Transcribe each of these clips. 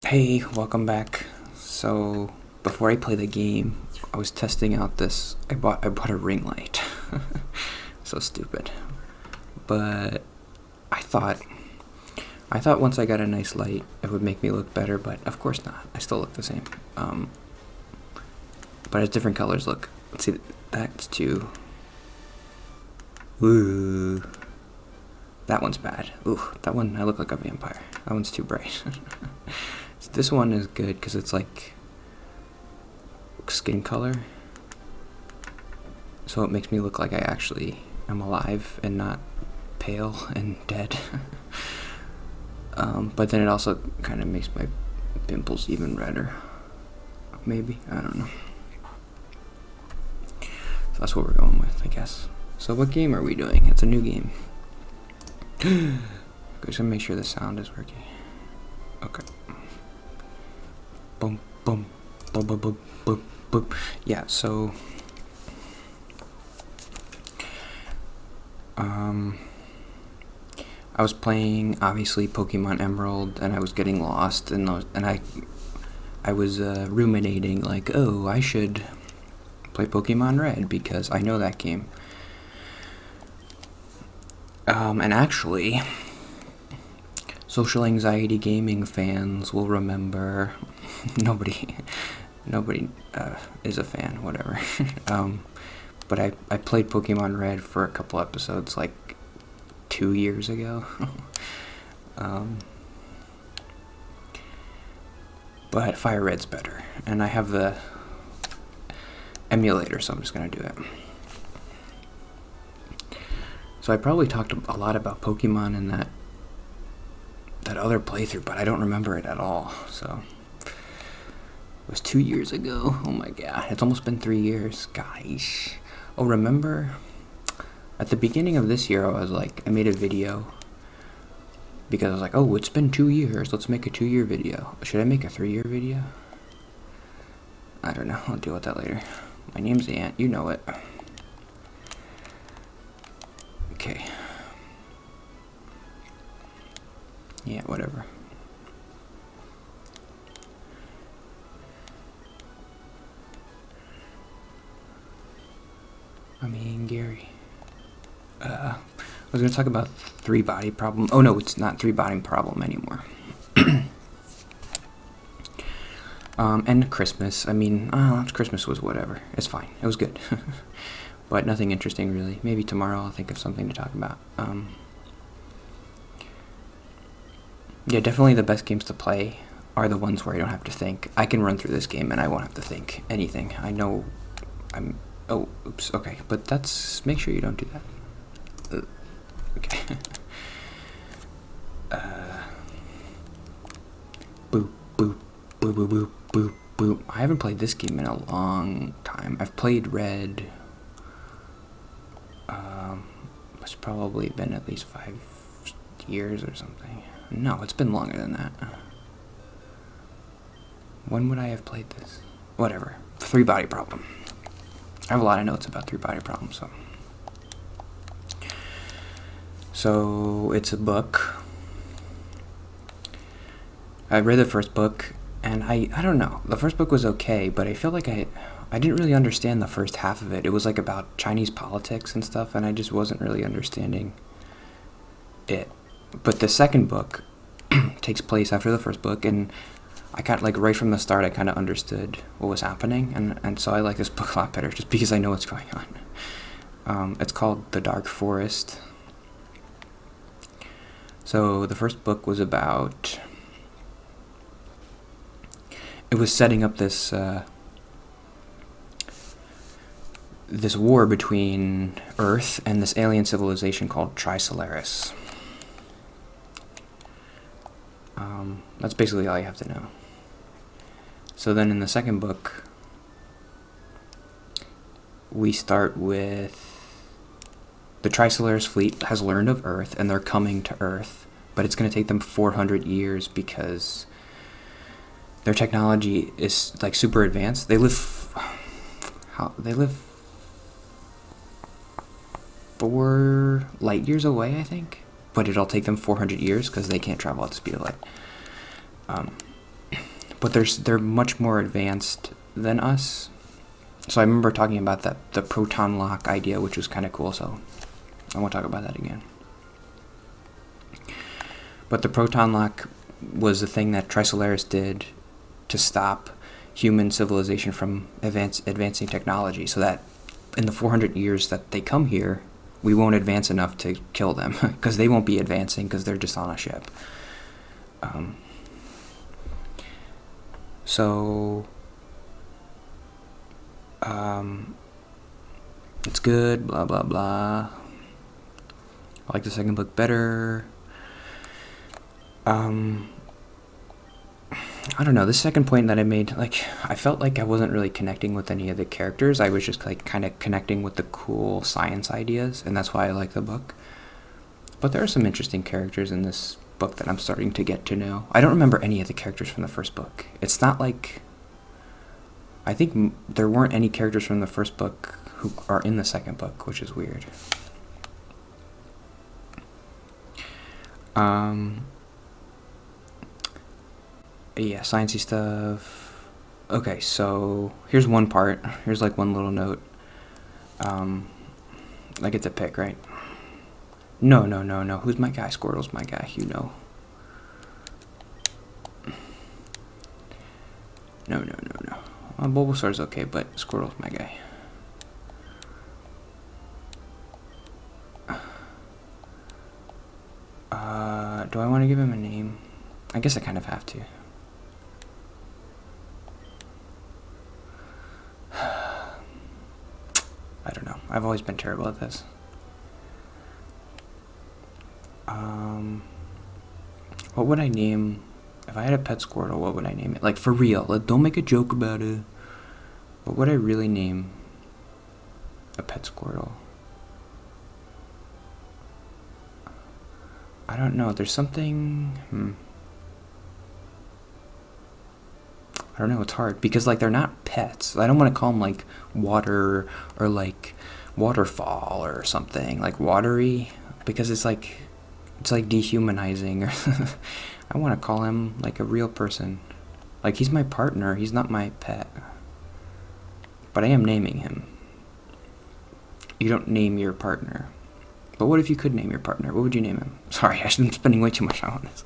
Hey, welcome back. So, before I play the game, I was testing out this. I bought a ring light. So stupid. But I thought once I got a nice light, it would make me look better, but of course not. I still look the same. But as different colors look. Let's see, that's too. Ooh. That one's bad. Ooh, that one, I look like a vampire. That one's too bright. This one is good because it's like skin color. So it makes me look like I actually am alive and not pale and dead. But then it also kind of makes my pimples even redder. Maybe, I don't know. So that's what we're going with, I guess. So what game are we doing? It's a new game. Okay, just gonna make sure the sound is working. Okay. Boom, boom, boom, boom, boom, boom, boom. Yeah, so I was playing obviously Pokemon Emerald, and I was getting lost, and I was ruminating like, oh, I should play Pokemon Red because I know that game. And actually, social anxiety gaming fans will remember. Nobody is a fan, whatever. But I played Pokemon Red for a couple episodes like 2 years ago. But FireRed's better, and I have the emulator, so I'm just gonna do it. So I probably talked a lot about Pokemon in that other playthrough, but I don't remember it at all. So it was 2 years ago. Oh my god, it's almost been 3 years, guys. Oh, remember at the beginning of this year, I made a video because I was like, oh, it's been 2 years. Let's make a 2-year video. Should I make a 3-year video? I don't know. I'll deal with that later. My name's Ant. You know it. Okay. Yeah, whatever. I mean, Gary. I was going to talk about 3-body problem. Oh, no, it's not 3-body problem anymore. And Christmas. I mean, Christmas was whatever. It's fine. It was good. But nothing interesting, really. Maybe tomorrow I'll think of something to talk about. Yeah, definitely the best games to play are the ones where I don't have to think. I can run through this game and I won't have to think anything. I know oh, oops, okay. But make sure you don't do that. Okay. Boop, boop, boop, boop, boop, boop, boop. I haven't played this game in a long time. I've played Red. It's probably been at least 5 years or something. No, it's been longer than that. When would I have played this? Whatever. 3-body problem. I have a lot of notes about 3-body problems, so. So, it's a book. I read the first book, and I don't know. The first book was okay, but I feel like I didn't really understand the first half of it. It was like about Chinese politics and stuff, and I just wasn't really understanding it. But the second book takes place after the first book, and I got like right from the start, I kind of understood what was happening, and so I like this book a lot better just because I know what's going on. It's called The Dark Forest. So the first book was about. It was setting up this war between Earth and this alien civilization called Trisolaris. That's basically all you have to know. So then in the second book, we start with the Trisolaris fleet has learned of Earth, and they're coming to Earth, but it's going to take them 400 years because their technology is like super advanced. They live 4 light years away, I think. But it'll take them 400 years because they can't travel at the speed of light. but they're much more advanced than us. So I remember talking about the proton lock idea, which was kind of cool, so I won't talk about that again. But the proton lock was the thing that Trisolaris did to stop human civilization from advancing technology, so that in the 400 years that they come here, we won't advance enough to kill them, because they won't be advancing because they're just on a ship. It's good, blah, blah, blah. I like the second book better. I don't know, the second point that I made, like, I felt like I wasn't really connecting with any of the characters. I was just, like, kind of connecting with the cool science ideas, and that's why I like the book. But there are some interesting characters in this book that I'm starting to get to know. I don't remember any of the characters from the first book. It's not like... I think there weren't any characters from the first book who are in the second book, which is weird. Yeah, sciencey stuff. Okay, so here's one part. Here's like one little note. I get to pick, right? No. Who's my guy? Squirtle's my guy, you know. No. Bulbasaur's okay, but Squirtle's my guy. Do I want to give him a name? I guess I kind of have to. I don't know. I've always been terrible at this. What would I name... If I had a pet Squirtle, what would I name it? Like, for real. Like, don't make a joke about it. What would I really name a pet Squirtle? I don't know. There's something... I don't know. It's hard. Because, like, they're not pets. I don't want to call them, like, water or, like, waterfall or something. Like, watery. Because it's, like dehumanizing. Or I want to call him, like, a real person. Like, he's my partner. He's not my pet. But I am naming him. You don't name your partner. But what if you could name your partner? What would you name him? Sorry, I've been spending way too much time on this.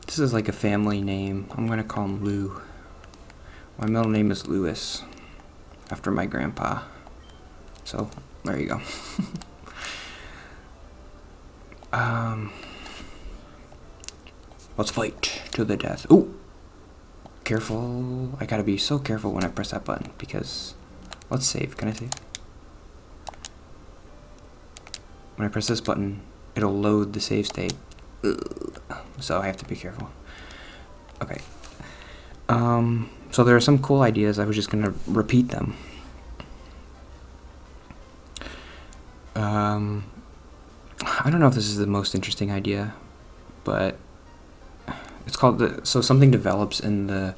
This is like a family name. I'm going to call him Lou. My middle name is Louis, after my grandpa. So, there you go. Let's fight to the death. Ooh! Careful. I gotta be so careful when I press that button, because... Let's save. Can I save? When I press this button, it'll load the save state. Ugh. So I have to be careful. Okay. So there are some cool ideas. I was just gonna repeat them. I don't know if this is the most interesting idea, but it's called so something develops in the...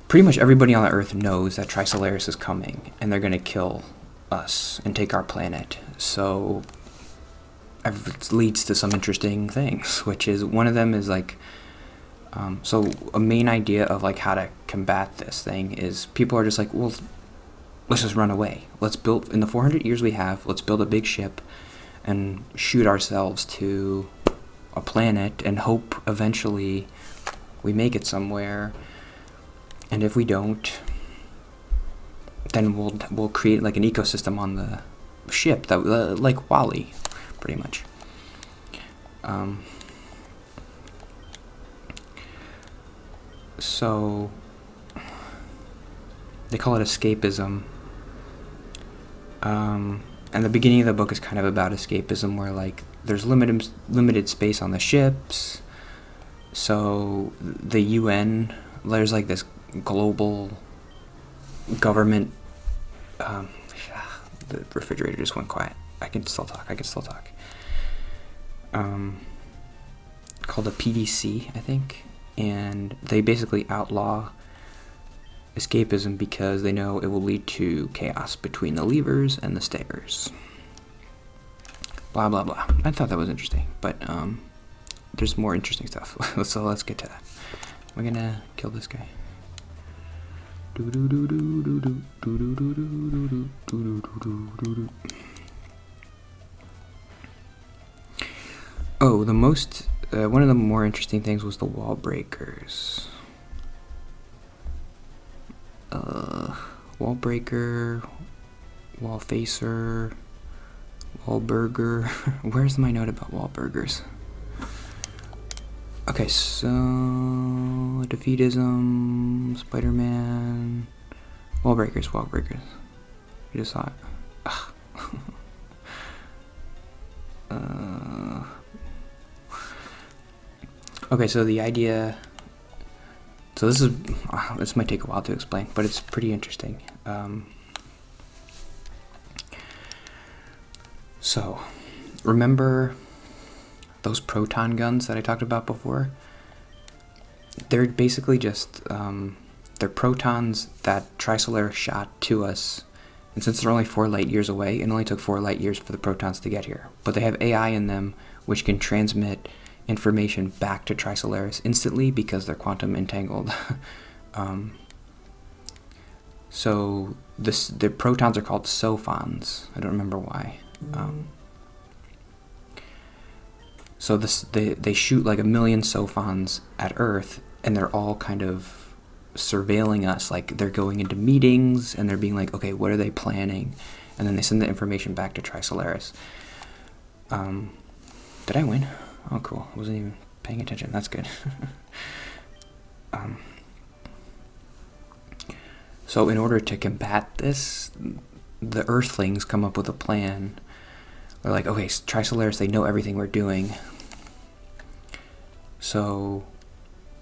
Pretty much everybody on the Earth knows that Trisolaris is coming, and they're gonna kill us and take our planet. So it leads to some interesting things, which is, one of them is like, so a main idea of like how to combat this thing is people are just like, well, let's just run away. Let's build, in the 400 years we have, let's build a big ship and shoot ourselves to a planet and hope eventually we make it somewhere. And if we don't, then we'll create like an ecosystem on the ship that like Wally, pretty much. So they call it escapism. And the beginning of the book is kind of about escapism, where like there's limited space on the ships. So the UN, there's like this global government. The refrigerator just went quiet. I can still talk. Called a PDC, I think, and they basically outlaw escapism because they know it will lead to chaos between the leavers and the stayers. blah blah blah. I thought that was interesting, but there's more interesting stuff. So let's get to that. We're gonna kill this guy. Oh, one of the more interesting things was the Wallbreakers. Wallbreaker, Wallfacer, Wahlberger. Where's my note about Wahlbergers? Okay, so defeatism, Spider-Man, Wallbreakers. You just saw it. Okay, so the idea. So this might take a while to explain, but it's pretty interesting. So, remember those proton guns that I talked about before? They're basically just they're protons that Trisolaris shot to us, and since they're only 4 light years away, it only took 4 light years for the protons to get here. But they have AI in them, which can transmit information back to Trisolaris instantly because they're quantum entangled. So the protons are called sophons. I don't remember why. So they shoot like 1 million sophons at Earth, and they're all kind of surveilling us. Like they're going into meetings and they're being like, okay, what are they planning? And then they send the information back to Trisolaris. Did I win? Oh, cool. I wasn't even paying attention. That's good. So in order to combat this, the Earthlings come up with a plan. They're like, okay, Trisolaris, they know everything we're doing. So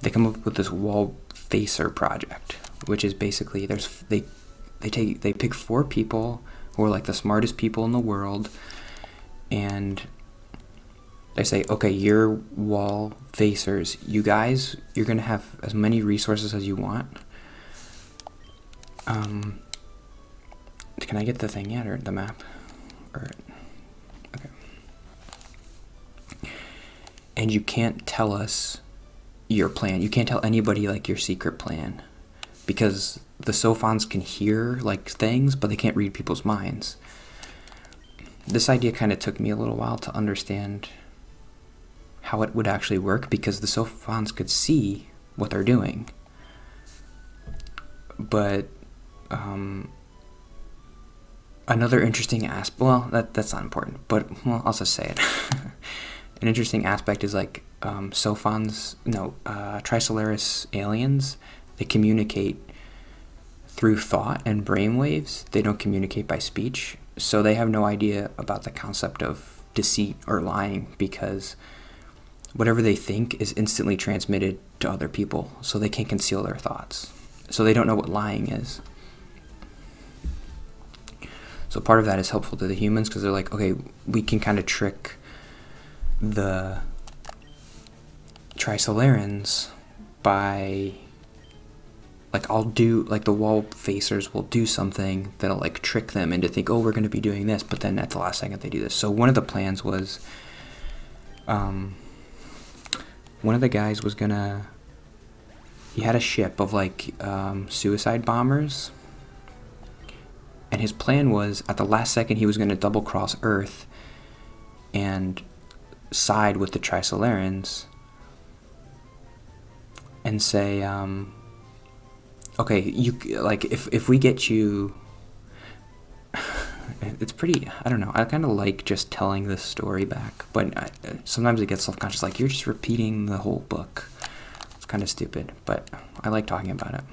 they come up with this Wallfacer project, which is basically they pick 4 people who are like the smartest people in the world, and they say, okay, you're Wallfacers. You guys, you're gonna have as many resources as you want. Can I get the thing yet, or the map? Or okay. And you can't tell us your plan. You can't tell anybody like your secret plan, because the sophons can hear like things, but they can't read people's minds. This idea kind of took me a little while to understand how it would actually work, because the sophons could see what they're doing. But another interesting aspect, well, that's not important, but well, I'll just say it. An interesting aspect is like Trisolaris aliens, they communicate through thought and brainwaves. They don't communicate by speech, so they have no idea about the concept of deceit or lying, because whatever they think is instantly transmitted to other people, so they can't conceal their thoughts. So they don't know what lying is. So part of that is helpful to the humans, because they're like, okay, we can kind of trick the Trisolarans by, like, the Wallfacers will do something that'll like trick them into think, oh, we're going to be doing this, but then at the last second they do this. So one of the plans was, one of the guys was he had a ship of like suicide bombers, and his plan was at the last second he was going to double cross Earth and side with the Trisolarans and say, okay, you like if we get you. It's pretty, I don't know, I kind of like just telling this story back, but sometimes it gets self-conscious, like you're just repeating the whole book. It's kind of stupid, but I like talking about it.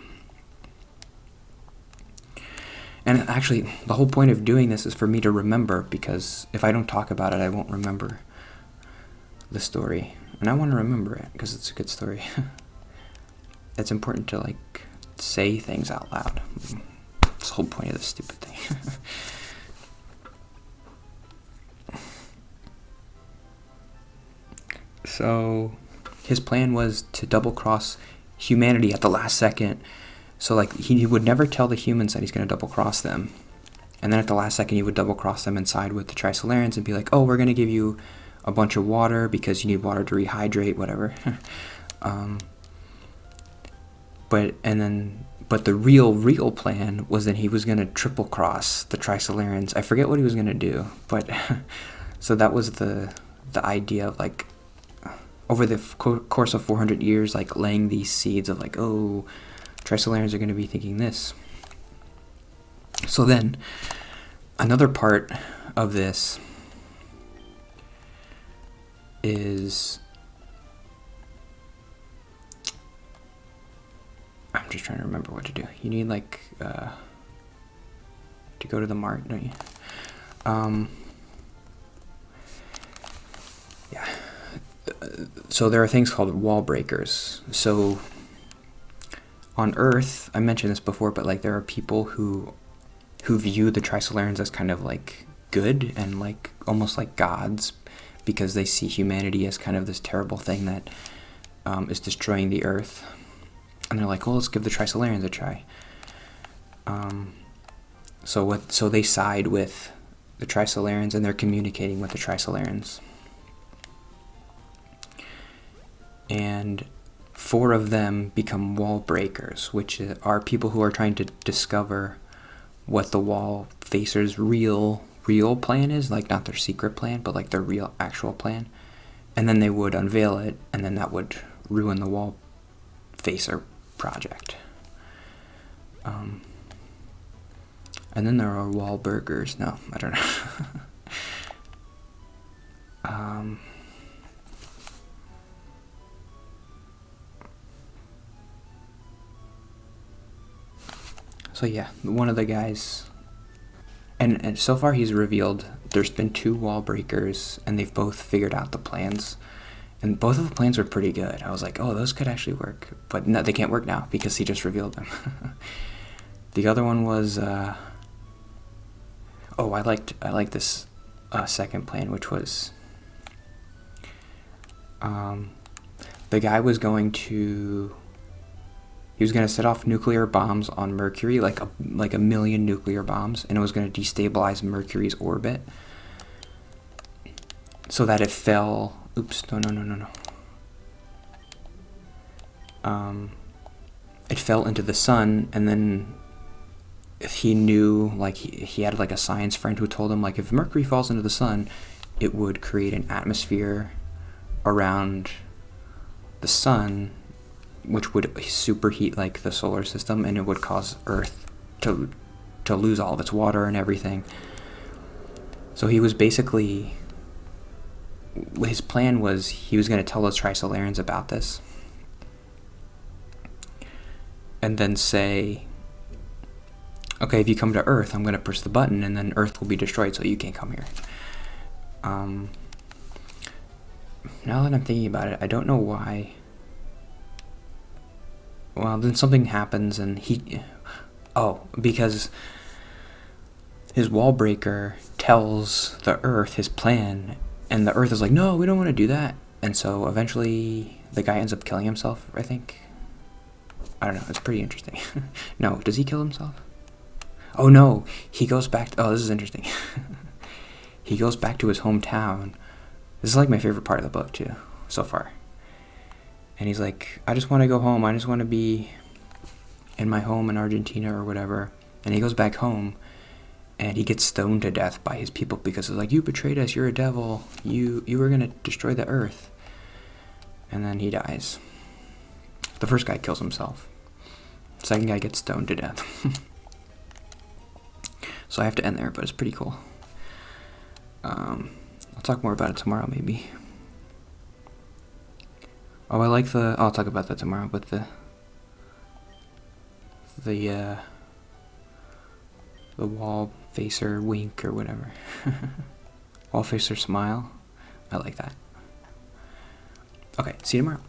And actually, the whole point of doing this is for me to remember, because if I don't talk about it, I won't remember the story. And I want to remember it, because it's a good story. It's important to, like, say things out loud. That's the whole point of this stupid thing. So his plan was to double cross humanity at the last second. So like he would never tell the humans that he's going to double cross them, And then at the last second, you would double cross them and side with the Trisolarians and be like, oh, we're going to give you a bunch of water because you need water to rehydrate, whatever. But the real plan was that he was going to triple cross the Trisolarians. I forget what he was going to do, but so that was the idea of like over the course of 400 years, like laying these seeds of like, oh, Trisolarians are going to be thinking this. So then another part of this is, I'm just trying to remember what to do. You need like to go to the mart, don't you? Yeah. So there are things called Wallbreakers. So on Earth, I mentioned this before, but like there are people who view the Trisolarians as kind of like good and like almost like gods, because they see humanity as kind of this terrible thing that is destroying the Earth. And they're like, well, let's give the Trisolarians a try. So they side with the Trisolarians, and they're communicating with the Trisolarians. And 4 of them become Wallbreakers, which are people who are trying to discover what the Wallfacers' real plan is, like not their secret plan, but like their real actual plan. And then they would unveil it, and then that would ruin the Wallfacer project. And then there are Wahlbergers. No, I don't know. So yeah, one of the guys, and so far he's revealed there's been 2 Wallbreakers, and they've both figured out the plans. And both of the plans were pretty good. I was like, oh, those could actually work. But no, they can't work now because he just revealed them. The other one was, I liked this second plan, which was, the guy was going to set off nuclear bombs on Mercury, like a million nuclear bombs, and it was going to destabilize Mercury's orbit so that it fell. Oops, no. It fell into the sun, and then he knew, like, he had like a science friend who told him, like, if Mercury falls into the sun, it would create an atmosphere around the sun, which would superheat like the solar system, and it would cause Earth to lose all of its water and everything. So he was basically, his plan was he was going to tell those Trisolarians about this, and then say, okay, if you come to Earth, I'm going to push the button, and then Earth will be destroyed, so you can't come here. Now that I'm thinking about it, I don't know why. Well, then something happens, and because his Wallbreaker tells the Earth his plan, and the Earth is like, no, we don't want to do that. And so eventually the guy ends up killing himself, I think. I don't know, it's pretty interesting. No, does he kill himself? Oh no, he goes back to, this is interesting. He goes back to his hometown. This is like my favorite part of the book too, so far. And he's like, I just want to go home. I just want to be in my home in Argentina or whatever. And he goes back home, and he gets stoned to death by his people because it's like, you betrayed us. You're a devil. You were going to destroy the Earth. And then he dies. The first guy kills himself. The second guy gets stoned to death. So I have to end there, but it's pretty cool. I'll talk more about it tomorrow, maybe. Oh, I'll talk about that tomorrow, but the Wallfacer wink or whatever. Wallfacer smile. I like that. Okay, see you tomorrow.